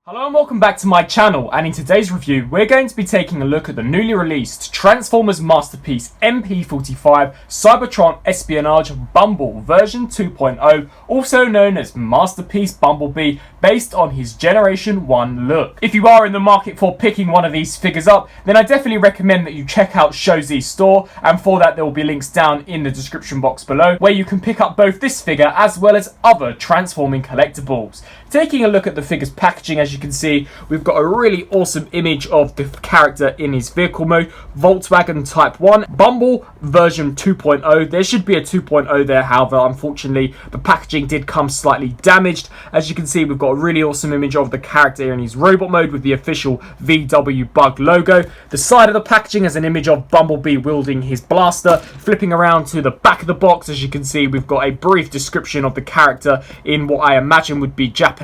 Hello and welcome back to my channel, and in today's review we're going to be taking a look at the newly released Transformers masterpiece MP-45 Cybertron Espionage Bumble version 2.0, also known as Masterpiece Bumblebee, based on his Generation 1 look. If you are in the market for picking one of these figures up, then I definitely recommend that you check out Shozi's store, and for that there will be links down in the description box below where you can pick up both this figure as well as other transforming collectibles. Taking a look at the figure's packaging, as you can see, we've got a really awesome image of the character in his vehicle mode, Volkswagen Type 1, Bumble version 2.0. There should be a 2.0 there, however, unfortunately, the packaging did come slightly damaged. As you can see, we've got a really awesome image of the character in his robot mode with the official VW Bug logo. The side of the packaging has an image of Bumblebee wielding his blaster. Flipping around to the back of the box, as you can see, we've got a brief description of the character in what I imagine would be Japanese.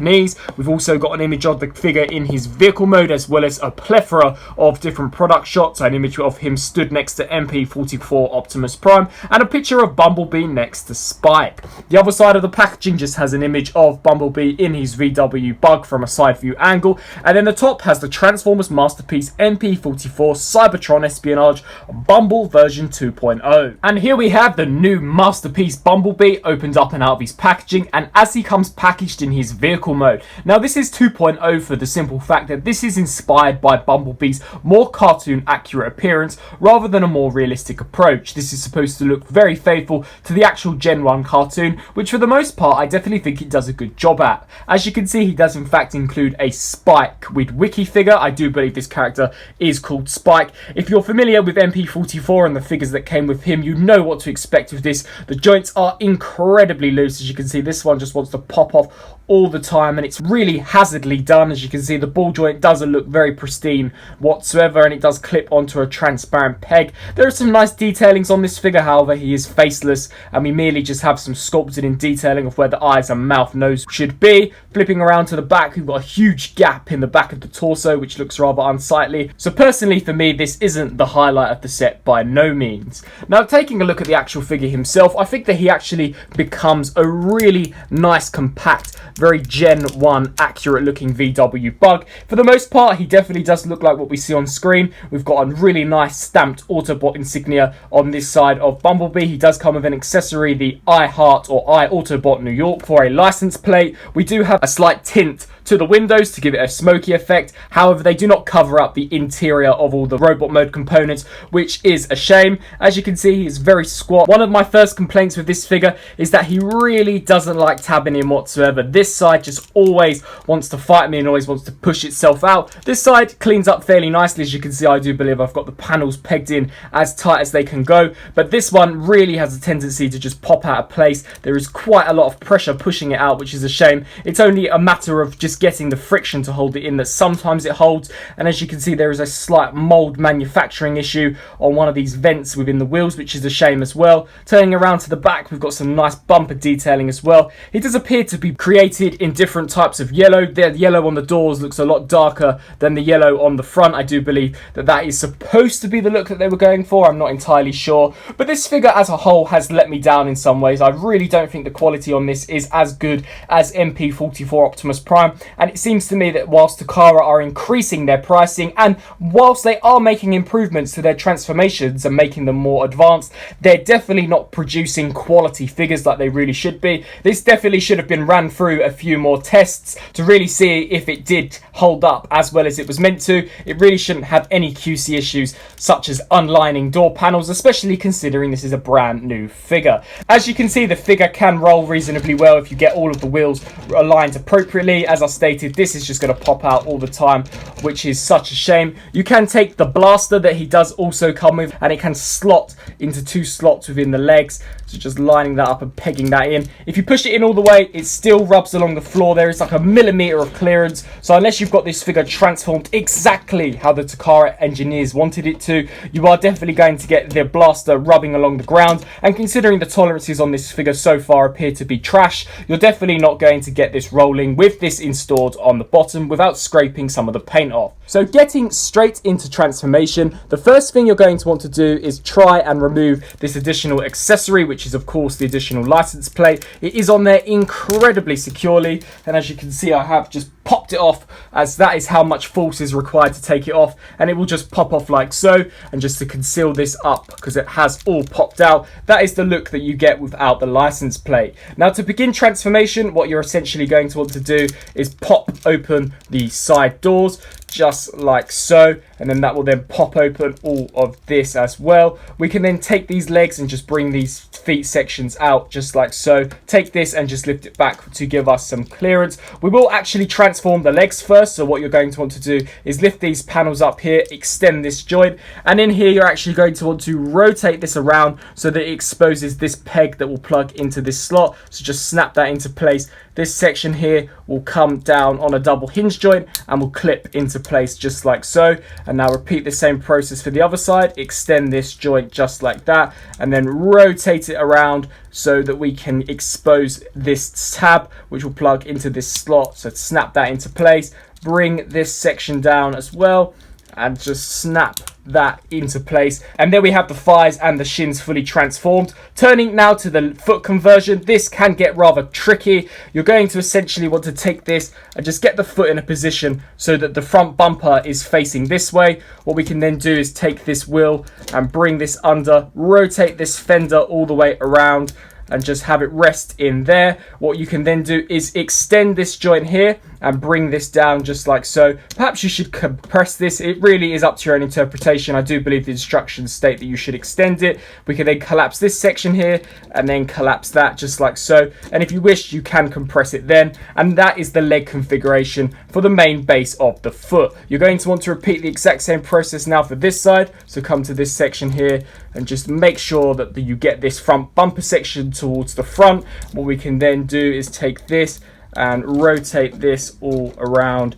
We've also got an image of the figure in his vehicle mode, as well as a plethora of different product shots, an image of him stood next to MP-45 Optimus Prime, and a picture of Bumblebee next to Spike. The other side of the packaging just has an image of Bumblebee in his VW Bug from a side view angle, and then the top has the Transformers masterpiece MP-44 Cybertron Espionage Bumble version 2.0. And here we have the new masterpiece Bumblebee opened up and out of his packaging, and as he comes packaged in his vehicle mode. Now this is 2.0 for the simple fact that this is inspired by Bumblebee's more cartoon accurate appearance rather than a more realistic approach. This is supposed to look very faithful to the actual Gen 1 cartoon, which for the most part I definitely think it does a good job at. As you can see, he does in fact include a Spike with Wiki figure. I do believe this character is called Spike. If you're familiar with MP-44 and the figures that came with him, you know what to expect with this. The joints are incredibly loose. As you can see, this one just wants to pop off all the time, and it's really hazardly done. As you can see, the ball joint doesn't look very pristine whatsoever, and it does clip onto a transparent peg. There are some nice detailings on this figure, however he is faceless, and we merely just have some sculpted in detailing of where the eyes and mouth nose should be. Flipping around to the back, we've got a huge gap in the back of the torso, which looks rather unsightly. So personally for me, this isn't the highlight of the set by no means. Now taking a look at the actual figure himself, I think that he actually becomes a really nice, compact, very Gen 1 accurate looking VW Bug. For the most part, he definitely does look like what we see on screen. We've got a really nice stamped Autobot insignia on this side of Bumblebee. He does come with an accessory, the I Heart or I Autobot New York, for a license plate. We do have a slight tint to the windows to give it a smoky effect. However, they do not cover up the interior of all the robot mode components, which is a shame. As you can see, he is very squat. One of my first complaints with this figure is that he really doesn't like tabbing in whatsoever. This side just always wants to fight me and always wants to push itself out. This side cleans up fairly nicely. As you can see, I do believe I've got the panels pegged in as tight as they can go, but this one really has a tendency to just pop out of place. There is quite a lot of pressure pushing it out, which is a shame. It's only a matter of just getting the friction to hold it in that sometimes it holds, and as you can see, there is a slight mold manufacturing issue on one of these vents within the wheels, which is a shame as well. Turning around to the back, we've got some nice bumper detailing as well. It does appear to be created in different types of yellow. The yellow on the doors looks a lot darker than the yellow on the front. I do believe that that is supposed to be the look that they were going for. I'm not entirely sure, but this figure as a whole has let me down in some ways. I really don't think the quality on this is as good as MP-44 Optimus Prime, and it seems to me that whilst Takara are increasing their pricing, and whilst they are making improvements to their transformations and making them more advanced, they're definitely not producing quality figures like they really should be. This definitely should have been ran through a few more tests to really see if it did hold up as well as it was meant to. It really shouldn't have any QC issues such as unlining door panels, especially considering this is a brand new figure. As you can see, the figure can roll reasonably well if you get all of the wheels aligned appropriately. As I stated, this is just going to pop out all the time, which is such a shame. You can take the blaster that he does also come with, and it can slot into two slots within the legs, so just lining that up and pegging that in. If you push it in all the way, it still rubs along the floor. There is like a millimeter of clearance, so unless you've got this figure transformed exactly how the Takara engineers wanted it to, you are definitely going to get the blaster rubbing along the ground, and considering the tolerances on this figure so far appear to be trash, you're definitely not going to get this rolling with this installed on the bottom without scraping some of the paint off. So getting straight into transformation, the first thing you're going to want to do is try and remove this additional accessory, which is of course the additional license plate. It is on there incredibly securely, and as you can see, I have just popped it off as that is how much force is required to take it off, and it will just pop off like so. And just to conceal this up, because it has all popped out, that is the look that you get without the license plate. Now, to begin transformation, what you're essentially going to want to do is pop open the side doors just like so, and then that will then pop open all of this as well. We can then take these legs and just bring these feet sections out just like so. Take this and just lift it back to give us some clearance. We will actually transform the legs first, so what you're going to want to do is lift these panels up here, extend this joint, and in here you're actually going to want to rotate this around so that it exposes this peg that will plug into this slot. So just snap that into place. This section here will come down on a double hinge joint and will clip into place just like so. And now repeat the same process for the other side. Extend this joint just like that, and then rotate it around so that we can expose this tab, which will plug into this slot. So snap that into place, bring this section down as well, and just snap that into place. And there we have the thighs and the shins fully transformed. Turning now to the foot conversion, this can get rather tricky. You're going to essentially want to take this and just get the foot in a position so that the front bumper is facing this way. What we can then do is take this wheel and bring this under, rotate this fender all the way around, and just have it rest in there. What you can then do is extend this joint here and bring this down just like so. Perhaps you should compress this. It really is up to your own interpretation. I do believe the instructions state that you should extend it. We can then collapse this section here and then collapse that just like so. And if you wish, you can compress it then. And that is the leg configuration for the main base of the foot. You're going to want to repeat the exact same process now for this side. So come to this section here and just make sure that you get this front bumper section towards the front. What we can then do is take this and rotate this all around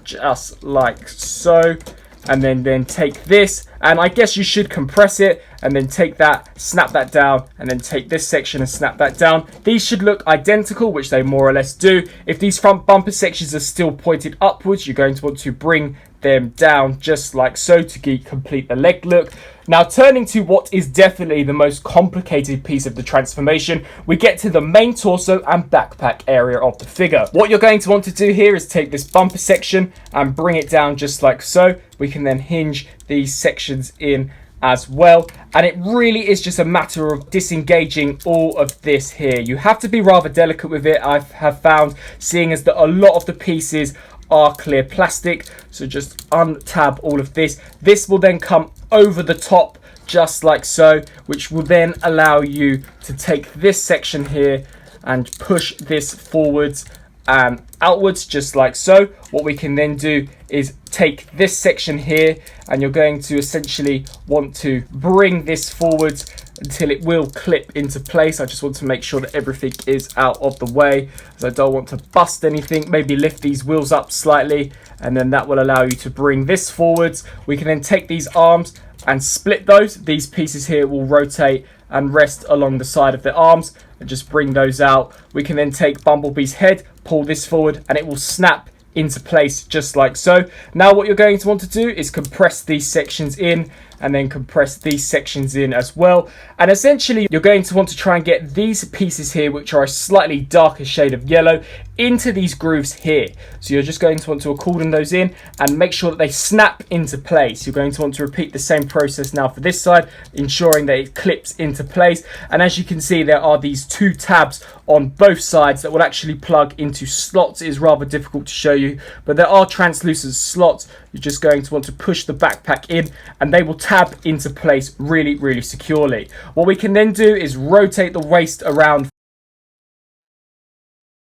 just like so, and then take this, and I guess you should compress it, and then take that, snap that down, and then take this section and snap that down. These should look identical, which they more or less do. If these front bumper sections are still pointed upwards, you're going to want to bring them down just like so to complete the leg look. Now, turning to what is definitely the most complicated piece of the transformation, we get to the main torso and backpack area of the figure. What you're going to want to do here is take this bumper section and bring it down just like so. We can then hinge these sections in as well, and it really is just a matter of disengaging all of this here. You have to be rather delicate with it, I have found, seeing as that a lot of the pieces are clear plastic. So just untab all of this. This will then come over the top just like so, which will then allow you to take this section here and push this forwards and outwards just like so. What we can then do is take this section here, and you're going to essentially want to bring this forwards until it will clip into place. I just want to make sure that everything is out of the way, as I don't want to bust anything. Maybe lift these wheels up slightly, and then that will allow you to bring this forwards. We can then take these arms and split those. These pieces here will rotate and rest along the side of the arms, and just bring those out. We can then take Bumblebee's head, pull this forward, and it will snap into place just like so. Now what you're going to want to do is compress these sections in, and then compress these sections in as well. And essentially you're going to want to try and get these pieces here, which are a slightly darker shade of yellow, into these grooves here. So you're just going to want to accordion those in and make sure that they snap into place. You're going to want to repeat the same process now for this side, ensuring that it clips into place. And as you can see, there are these two tabs on both sides that will actually plug into slots. It is rather difficult to show you, but there are translucent slots. You're just going to want to push the backpack in, and they will tab into place really, really securely. What we can then do is rotate the waist around.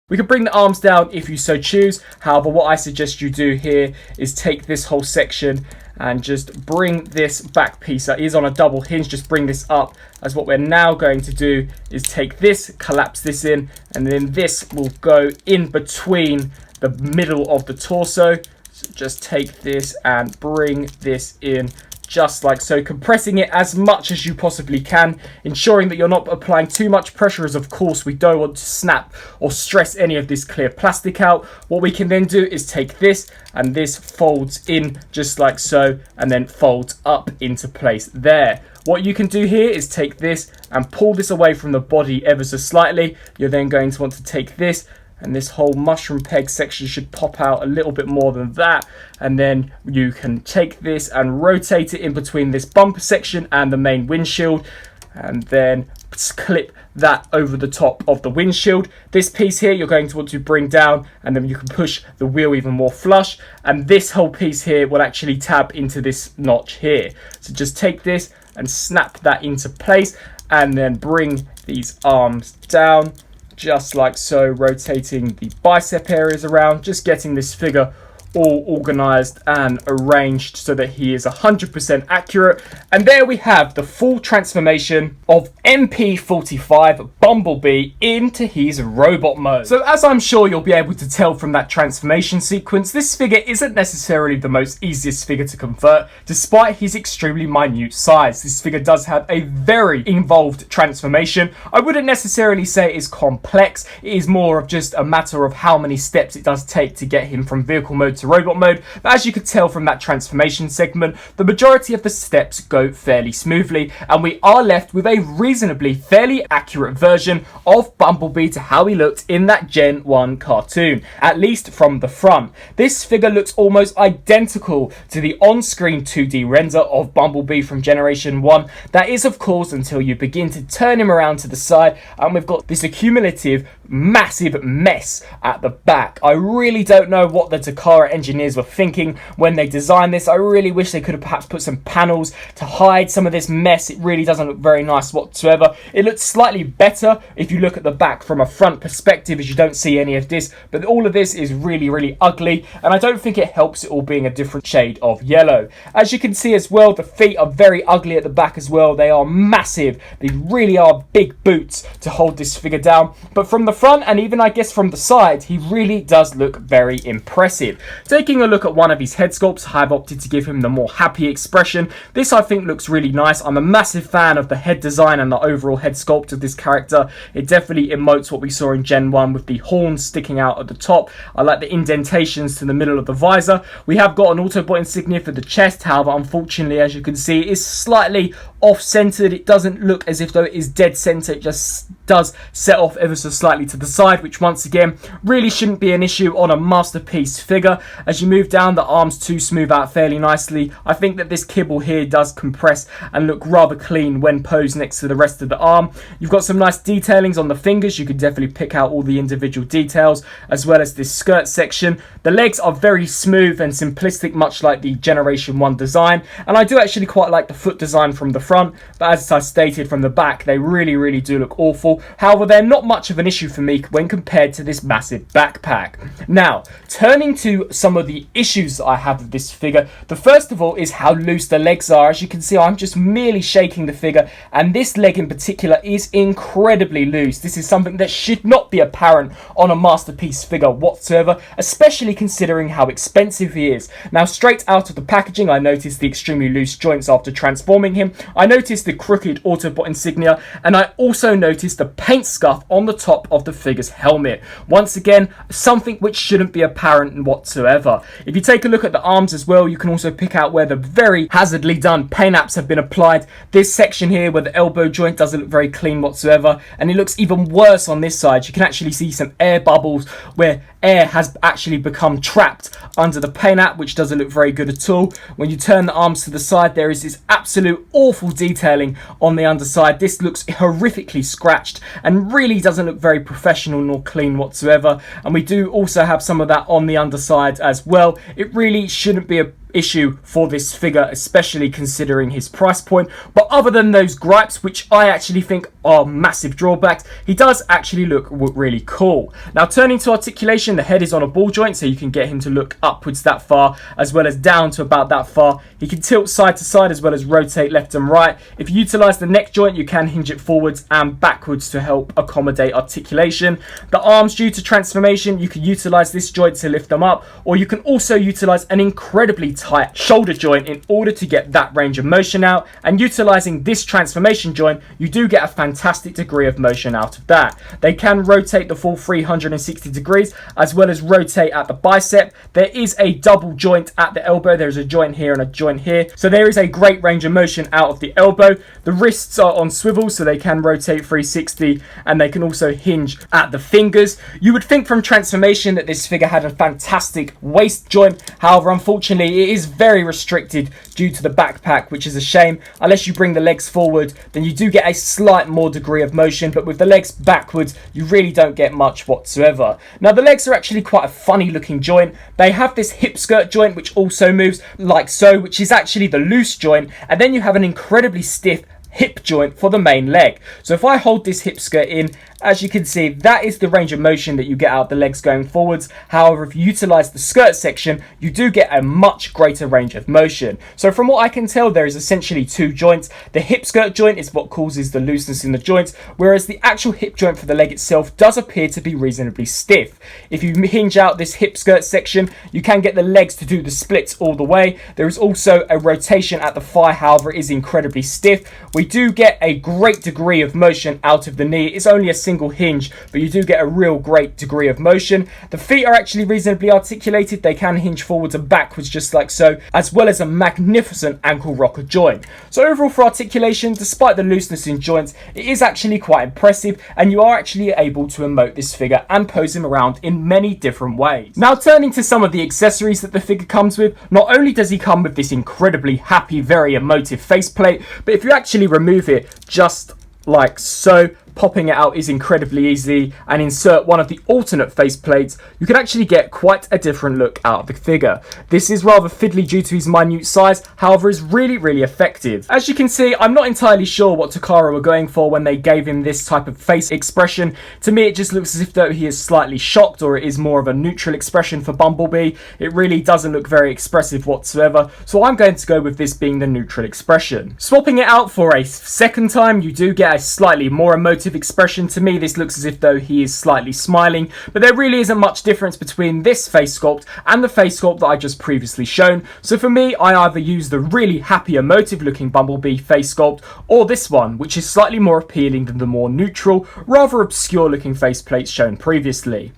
We can bring the arms down if you so choose. However, what I suggest you do here is take this whole section and just bring this back piece that is on a double hinge, just bring this up, as what we're now going to do is take this, collapse this in, and then this will go in between the middle of the torso. So just take this and bring this in just like so, compressing it as much as you possibly can, ensuring that you're not applying too much pressure, as of course we don't want to snap or stress any of this clear plastic out. What we can then do is take this, and this folds in just like so, and then folds up into place there. What you can do here is take this and pull this away from the body ever so slightly. You're then going to want to take this and this whole mushroom peg section should pop out a little bit more than that. And then you can take this and rotate it in between this bumper section and the main windshield, and then clip that over the top of the windshield. This piece here you're going to want to bring down, and then you can push the wheel even more flush, and this whole piece here will actually tab into this notch here. So just take this and snap that into place, and then bring these arms down just like so, rotating the bicep areas around, just getting this figure all organized and arranged so that he is 100% accurate. And there we have the full transformation of MP-45 Bumblebee into his robot mode. So as I'm sure you'll be able to tell from that transformation sequence, this figure isn't necessarily the most easiest figure to convert, despite his extremely minute size. This figure does have a very involved transformation. I wouldn't necessarily say it is complex, it is more of just a matter of how many steps it does take to get him from vehicle mode to robot mode. But as you could tell from that transformation segment, the majority of the steps go fairly smoothly, and we are left with a reasonably fairly accurate version of Bumblebee to how he looked in that Gen 1 cartoon, at least from the front. This figure looks almost identical to the on-screen 2D render of Bumblebee from Generation 1. That is of course until you begin to turn him around to the side, and we've got this accumulative massive mess at the back. I really don't know what the Takara engineers were thinking when they designed this. I really wish they could have perhaps put some panels to hide some of this mess. It really doesn't look very nice whatsoever. It looks slightly better if you look at the back from a front perspective, as you don't see any of this, but all of this is really ugly, and I don't think it helps it all being a different shade of yellow. As you can see as well, the feet are very ugly at the back as well. They are massive. They really are big boots to hold this figure down, but from the front and even I guess from the side, he really does look very impressive. Taking a look at one of his head sculpts, I've opted to give him the more happy expression. This I think looks really nice. I'm a massive fan of the head design and the overall head sculpt of this character. It definitely emotes what we saw in Gen 1 with the horns sticking out at the top. I like the indentations to the middle of the visor. We have got an Autobot insignia for the chest, however unfortunately, as you can see, it is slightly off-centered. It doesn't look as if though it is dead center. It just does set off ever so slightly to the side, which once again really shouldn't be an issue on a masterpiece figure. As you move down, the arms too smooth out fairly nicely. I think that this kibble here does compress and look rather clean when posed next to the rest of the arm. You've got some nice detailings on the fingers. You can definitely pick out all the individual details, as well as this skirt section. The legs are very smooth and simplistic, much like the Generation 1 design, and I do actually quite like the foot design from the front, but as I stated, from the back they really do look awful. However, they're not much of an issue for me when compared to this massive backpack. Now, turning to some of the issues that I have with this figure, the first of all is how loose the legs are. As you can see, I'm just merely shaking the figure, and this leg in particular is incredibly loose. This is something that should not be apparent on a masterpiece figure whatsoever, especially considering how expensive he is. Now, straight out of the packaging, I noticed the extremely loose joints after transforming him. I noticed the crooked Autobot insignia, and I also noticed the paint scuff on the top of the figure's helmet. Once again, something which shouldn't be apparent whatsoever. If you take a look at the arms as well, you can also pick out where the very hazardly done paint apps have been applied. This section here where the elbow joint doesn't look very clean whatsoever, and it looks even worse on this side. You can actually see some air bubbles where air has actually become trapped under the paint app, which doesn't look very good at all. When you turn the arms to the side, there is this absolute awful detailing on the underside. This looks horrifically scratched and really doesn't look very professional nor clean whatsoever, and we do also have some of that on the underside as well. It really shouldn't be a issue for this figure, especially considering his price point. But other than those gripes, which I actually think are massive drawbacks, he does actually look really cool. Now, turning to articulation, the head is on a ball joint, so you can get him to look upwards that far as well as down to about that far. He can tilt side to side as well as rotate left and right. If you utilize the neck joint, you can hinge it forwards and backwards to help accommodate articulation. The arms, due to transformation, you can utilize this joint to lift them up, or you can also utilize an incredibly tight shoulder joint in order to get that range of motion out, and utilizing this transformation joint, you do get a fantastic degree of motion out of that. They can rotate the full 360 degrees as well as rotate at the bicep. There is a double joint at the elbow. There's a joint here and a joint here, so there is a great range of motion out of the elbow. The wrists are on swivel, so they can rotate 360, and they can also hinge at the fingers. You would think from transformation that this figure had a fantastic waist joint. However, unfortunately, it is very restricted due to the backpack, which is a shame. Unless you bring the legs forward, then you do get a slight more degree of motion, but with the legs backwards, you really don't get much whatsoever. Now, the legs are actually quite a funny looking joint. They have this hip skirt joint, which also moves like so, which is actually the loose joint, and then you have an incredibly stiff hip joint for the main leg. So if I hold this hip skirt in, as you can see, that is the range of motion that you get out of the legs going forwards. However, if you utilize the skirt section, you do get a much greater range of motion. So from what I can tell, there is essentially two joints. The hip skirt joint is what causes the looseness in the joints, whereas the actual hip joint for the leg itself does appear to be reasonably stiff. If you hinge out this hip skirt section, you can get the legs to do the splits all the way. There is also a rotation at the thigh, however, it is incredibly stiff. We do get a great degree of motion out of the knee. It's only a single hinge, but you do get a real great degree of motion. The feet are actually reasonably articulated. They can hinge forwards and backwards just like so, as well as a magnificent ankle rocker joint. So overall for articulation, despite the looseness in joints, it is actually quite impressive, and you are actually able to emote this figure and pose him around in many different ways. Now, turning to some of the accessories that the figure comes with, not only does he come with this incredibly happy, very emotive faceplate, but if you actually remove it just like so, popping it out is incredibly easy, and insert one of the alternate face plates, you can actually get quite a different look out of the figure. This is rather fiddly due to his minute size, however is really effective. As you can see, I'm not entirely sure what Takara were going for when they gave him this type of face expression. To me, it just looks as if though he is slightly shocked, or it is more of a neutral expression for Bumblebee. It really doesn't look very expressive whatsoever, so I'm going to go with this being the neutral expression. Swapping it out for a second time, you do get a slightly more emotive expression. To me, this looks as if though he is slightly smiling, but there really isn't much difference between this face sculpt and the face sculpt that I just previously shown. So for me, I either use the really happy emotive looking Bumblebee face sculpt, or this one, which is slightly more appealing than the more neutral, rather obscure looking faceplates shown previously.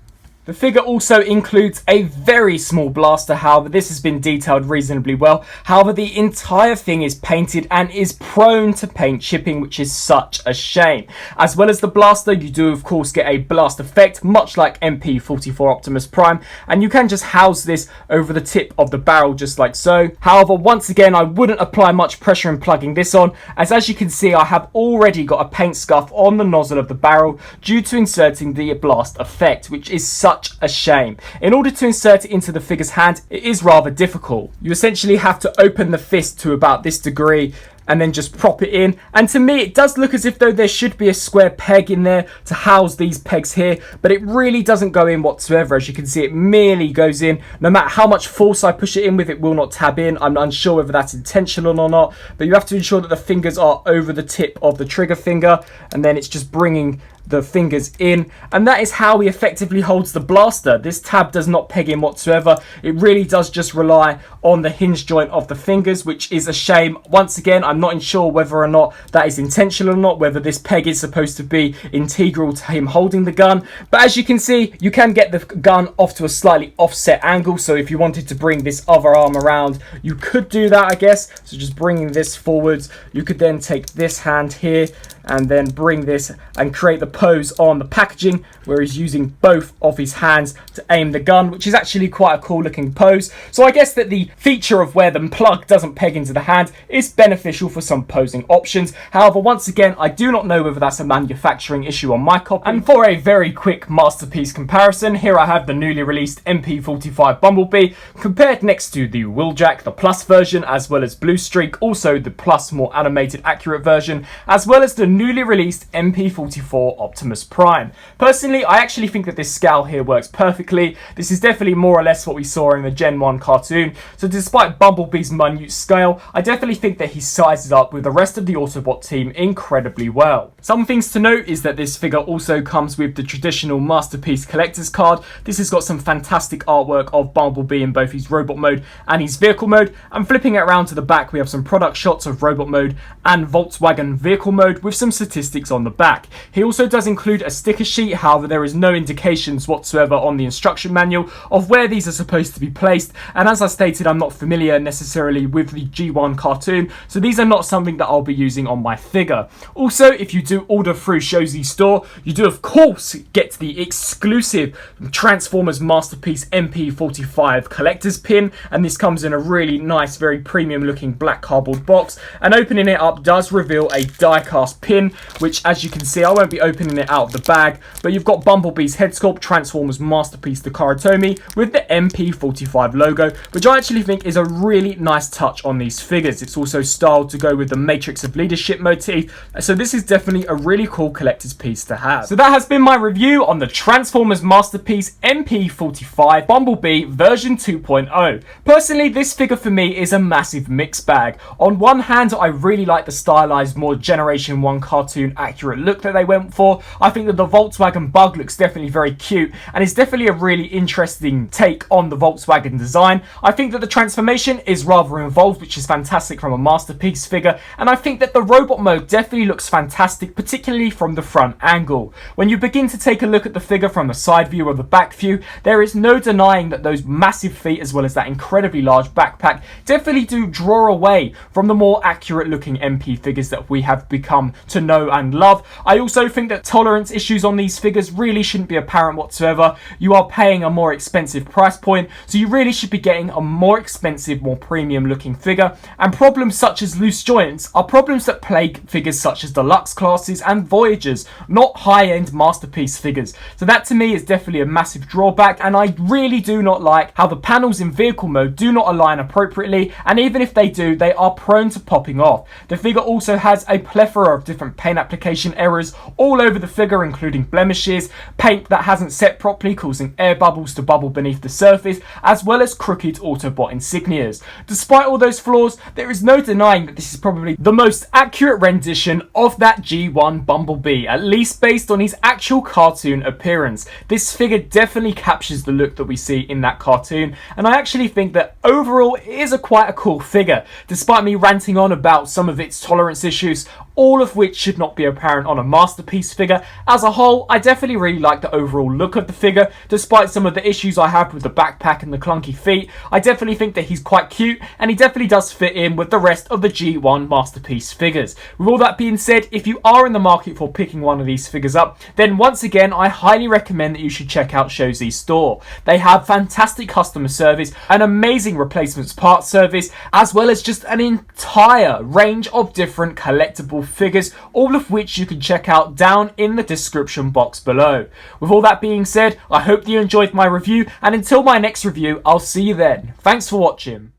The figure also includes a very small blaster, however this has been detailed reasonably well. However, the entire thing is painted and is prone to paint chipping, which is such a shame. As well as the blaster, you do of course get a blast effect, much like MP-45 Optimus Prime, and you can just house this over the tip of the barrel just like so. However, once again, I wouldn't apply much pressure in plugging this on, as you can see, I have already got a paint scuff on the nozzle of the barrel due to inserting the blast effect, which is such a shame. In order to insert it into the figure's hand, it is rather difficult. You essentially have to open the fist to about this degree and then just prop it in, and to me it does look as if though there should be a square peg in there to house these pegs here, but it really doesn't go in whatsoever. As you can see, it merely goes in. No matter how much force I push it in with, it will not tab in. I'm unsure whether that's intentional or not, but you have to ensure that the fingers are over the tip of the trigger finger, and then it's just bringing the fingers in, and that is how he effectively holds the blaster. This tab does not peg in whatsoever. It really does just rely on the hinge joint of the fingers, which is a shame. Once again, I'm not sure whether or not that is intentional or not, whether this peg is supposed to be integral to him holding the gun, but as you can see, you can get the gun off to a slightly offset angle, so if you wanted to bring this other arm around, you could do that, I guess. So just bringing this forwards, you could then take this hand here and then bring this and create the pose on the packaging where he's using both of his hands to aim the gun, which is actually quite a cool looking pose. So I guess that the feature of where the plug doesn't peg into the hand is beneficial for some posing options. However, once again, I do not know whether that's a manufacturing issue on my copy. And for a very quick masterpiece comparison, here I have the newly released MP-45 Bumblebee compared next to the Wheeljack, the Plus version, as well as Blue Streak, also the Plus more animated accurate version, as well as the newly released MP-44 Optimus Prime. Personally, I actually think that this scale here works perfectly. This is definitely more or less what we saw in the Gen 1 cartoon, so despite Bumblebee's minute scale, I definitely think that he sizes up with the rest of the Autobot team incredibly well. Some things to note is that this figure also comes with the traditional Masterpiece collector's card. This has got some fantastic artwork of Bumblebee in both his robot mode and his vehicle mode, and flipping it around to the back we have some product shots of robot mode and Volkswagen vehicle mode with some statistics on the back. He also does include a sticker sheet, however there is no indications whatsoever on the instruction manual of where these are supposed to be placed, and as I stated, I'm not familiar necessarily with the G1 cartoon, so these are not something that I'll be using on my figure. Also, if you do order through Shozy Store, you do of course get the exclusive Transformers Masterpiece MP-45 collector's pin, and this comes in a really nice, very premium looking black cardboard box, and opening it up does reveal a die-cast pin, which as you can see, I won't be opening it out of the bag, but you've got Bumblebee's head sculpt, Transformers Masterpiece Takara Tomy with the MP-45 logo, which I actually think is a really nice touch on these figures. It's also styled to go with the Matrix of Leadership motif, so this is definitely a really cool collector's piece to have. So that has been my review on the Transformers Masterpiece MP-45 Bumblebee version 2.0. Personally, this figure for me is a massive mixed bag. On one hand, I really like the stylized, more Generation 1 cartoon accurate look that they went for. I think that the Volkswagen bug looks definitely very cute and is definitely a really interesting take on the Volkswagen design. I think that the transformation is rather involved, which is fantastic from a Masterpiece figure, and I think that the robot mode definitely looks fantastic, particularly from the front angle. When you begin to take a look at the figure from the side view or the back view, there is no denying that those massive feet as well as that incredibly large backpack definitely do draw away from the more accurate looking MP figures that we have become to know and love. I also think that tolerance issues on these figures really shouldn't be apparent whatsoever. You are paying a more expensive price point, so you really should be getting a more expensive, more premium looking figure, and problems such as loose joints are problems that plague figures such as Deluxe classes and Voyagers, not high-end Masterpiece figures. So that to me is definitely a massive drawback, and I really do not like how the panels in vehicle mode do not align appropriately, and even if they do, they are prone to popping off. The figure also has a plethora of different paint application errors all over the figure, including blemishes, paint that hasn't set properly causing air bubbles to bubble beneath the surface, as well as crooked Autobot insignias. Despite all those flaws, there is no denying that this is probably the most accurate rendition of that G1 Bumblebee, at least based on his actual cartoon appearance. This figure definitely captures the look that we see in that cartoon, and I actually think that overall it is quite a cool figure, despite me ranting on about some of its tolerance issues, all of which should not be apparent on a Masterpiece figure. As a whole, I definitely really like the overall look of the figure, despite some of the issues I have with the backpack and the clunky feet. I definitely think that he's quite cute, and he definitely does fit in with the rest of the G1 Masterpiece figures. With all that being said, if you are in the market for picking one of these figures up, then once again, I highly recommend that you should check out Shozy Store. They have fantastic customer service, an amazing replacements parts service, as well as just an entire range of different collectible figures, all of which you can check out down in the description box below. With all that being said, I hope that you enjoyed my review, and until my next review, I'll see you then. Thanks for watching.